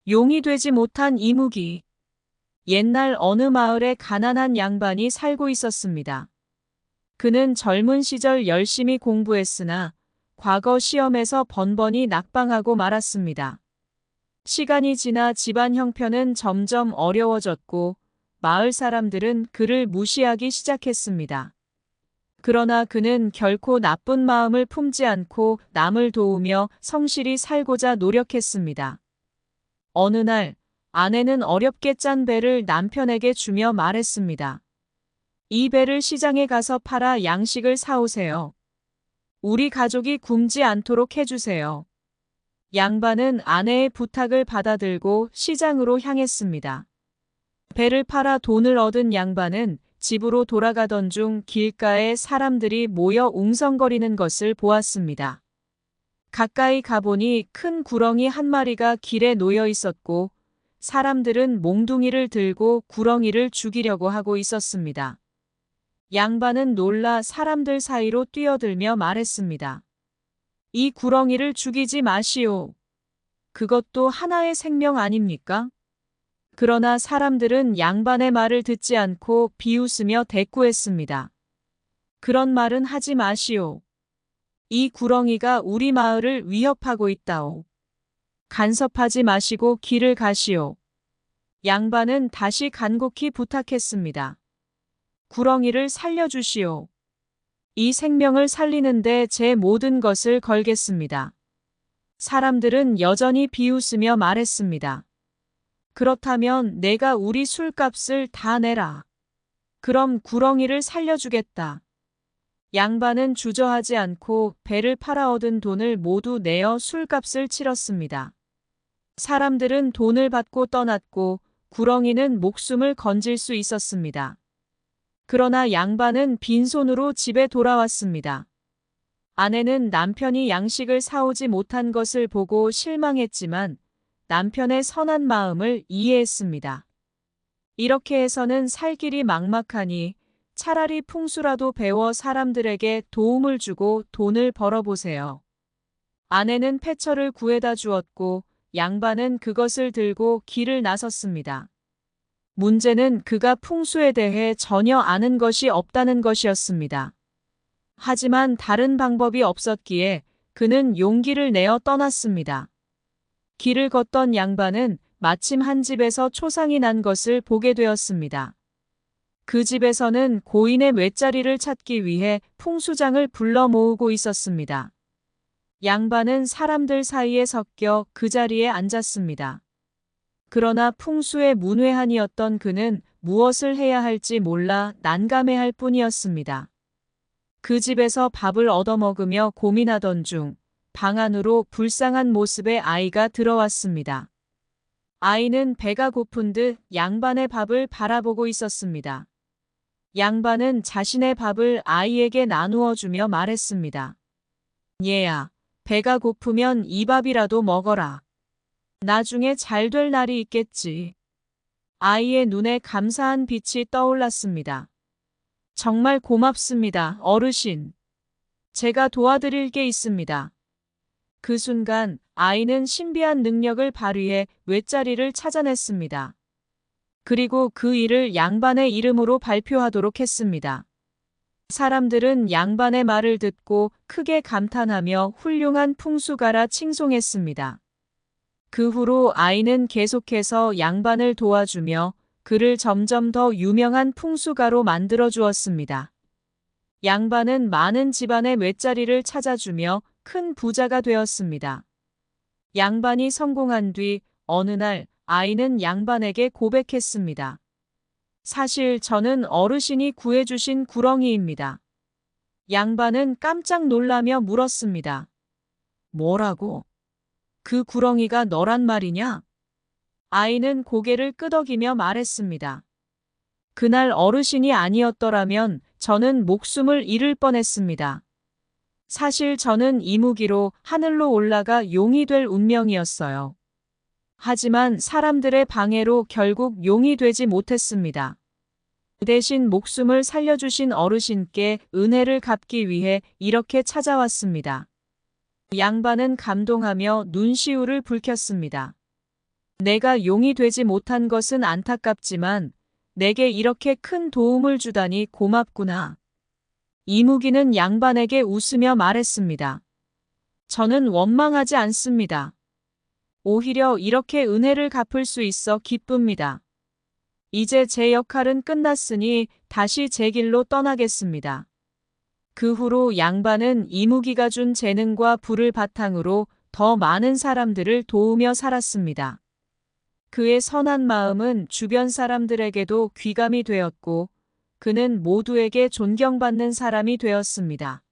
용이 되지 못한 이무기. 옛날 어느 마을에 가난한 양반이 살고 있었습니다. 그는 젊은 시절 열심히 공부했으나 과거 시험에서 번번이 낙방하고 말았습니다. 시간이 지나 집안 형편은 점점 어려워졌고 마을 사람들은 그를 무시하기 시작했습니다. 그러나 그는 결코 나쁜 마음을 품지 않고 남을 도우며 성실히 살고자 노력했습니다. 어느 날 아내는 어렵게 짠 배를 남편에게 주며 말했습니다. 이 배를 시장에 가서 팔아 양식을 사오세요. 우리 가족이 굶지 않도록 해주세요. 양반은 아내의 부탁을 받아들고 시장으로 향했습니다. 배를 팔아 돈을 얻은 양반은 집으로 돌아가던 중 길가에 사람들이 모여 웅성거리는 것을 보았습니다. 가까이 가보니 큰 구렁이 한 마리가 길에 놓여 있었고 사람들은 몽둥이를 들고 구렁이를 죽이려고 하고 있었습니다. 양반은 놀라 사람들 사이로 뛰어들며 말했습니다. 이 구렁이를 죽이지 마시오. 그것도 하나의 생명 아닙니까? 그러나 사람들은 양반의 말을 듣지 않고 비웃으며 대꾸했습니다. 그런 말은 하지 마시오. 이 구렁이가 우리 마을을 위협하고 있다오. 간섭하지 마시고 길을 가시오. 양반은 다시 간곡히 부탁했습니다. 구렁이를 살려주시오. 이 생명을 살리는데 제 모든 것을 걸겠습니다. 사람들은 여전히 비웃으며 말했습니다. 그렇다면 내가 우리 술값을 다 내라. 그럼 구렁이를 살려주겠다. 양반은 주저하지 않고 배를 팔아 얻은 돈을 모두 내어 술값을 치렀습니다. 사람들은 돈을 받고 떠났고 구렁이는 목숨을 건질 수 있었습니다. 그러나 양반은 빈손으로 집에 돌아왔습니다. 아내는 남편이 양식을 사오지 못한 것을 보고 실망했지만 남편의 선한 마음을 이해했습니다. 이렇게 해서는 살 길이 막막하니 차라리 풍수라도 배워 사람들에게 도움을 주고 돈을 벌어보세요. 아내는 패처를 구해다 주었고 양반은 그것을 들고 길을 나섰습니다. 문제는 그가 풍수에 대해 전혀 아는 것이 없다는 것이었습니다. 하지만 다른 방법이 없었기에 그는 용기를 내어 떠났습니다. 길을 걷던 양반은 마침 한 집에서 초상이 난 것을 보게 되었습니다. 그 집에서는 고인의 쇳자리를 찾기 위해 풍수장을 불러 모으고 있었습니다. 양반은 사람들 사이에 섞여 그 자리에 앉았습니다. 그러나 풍수의 문외한이었던 그는 무엇을 해야 할지 몰라 난감해할 뿐이었습니다. 그 집에서 밥을 얻어먹으며 고민하던 중 방 안으로 불쌍한 모습의 아이가 들어왔습니다. 아이는 배가 고픈 듯 양반의 밥을 바라보고 있었습니다. 양반은 자신의 밥을 아이에게 나누어 주며 말했습니다. 얘야, 배가 고프면 이 밥이라도 먹어라. 나중에 잘 될 날이 있겠지. 아이의 눈에 감사한 빛이 떠올랐습니다. 정말 고맙습니다, 어르신. 제가 도와드릴 게 있습니다. 그 순간 아이는 신비한 능력을 발휘해 쇳자리를 찾아냈습니다. 그리고 그 일을 양반의 이름으로 발표하도록 했습니다. 사람들은 양반의 말을 듣고 크게 감탄하며 훌륭한 풍수가라 칭송했습니다. 그 후로 아이는 계속해서 양반을 도와주며 그를 점점 더 유명한 풍수가로 만들어 주었습니다. 양반은 많은 집안의 쇳자리를 찾아주며 큰 부자가 되었습니다. 양반이 성공한 뒤 어느 날 아이는 양반에게 고백했습니다. 사실 저는 어르신이 구해주신 구렁이입니다. 양반은 깜짝 놀라며 물었습니다. 뭐라고? 그 구렁이가 너란 말이냐? 아이는 고개를 끄덕이며 말했습니다. 그날 어르신이 아니었더라면 저는 목숨을 잃을 뻔했습니다. 사실 저는 이무기로 하늘로 올라가 용이 될 운명이었어요. 하지만 사람들의 방해로 결국 용이 되지 못했습니다. 대신 목숨을 살려주신 어르신께 은혜를 갚기 위해 이렇게 찾아왔습니다. 양반은 감동하며 눈시울을 붉혔습니다. 내가 용이 되지 못한 것은 안타깝지만 내게 이렇게 큰 도움을 주다니 고맙구나. 이무기는 양반에게 웃으며 말했습니다. 저는 원망하지 않습니다. 오히려 이렇게 은혜를 갚을 수 있어 기쁩니다. 이제 제 역할은 끝났으니 다시 제 길로 떠나겠습니다. 그 후로 양반은 이무기가 준 재능과 부를 바탕으로 더 많은 사람들을 도우며 살았습니다. 그의 선한 마음은 주변 사람들에게도 귀감이 되었고, 그는 모두에게 존경받는 사람이 되었습니다.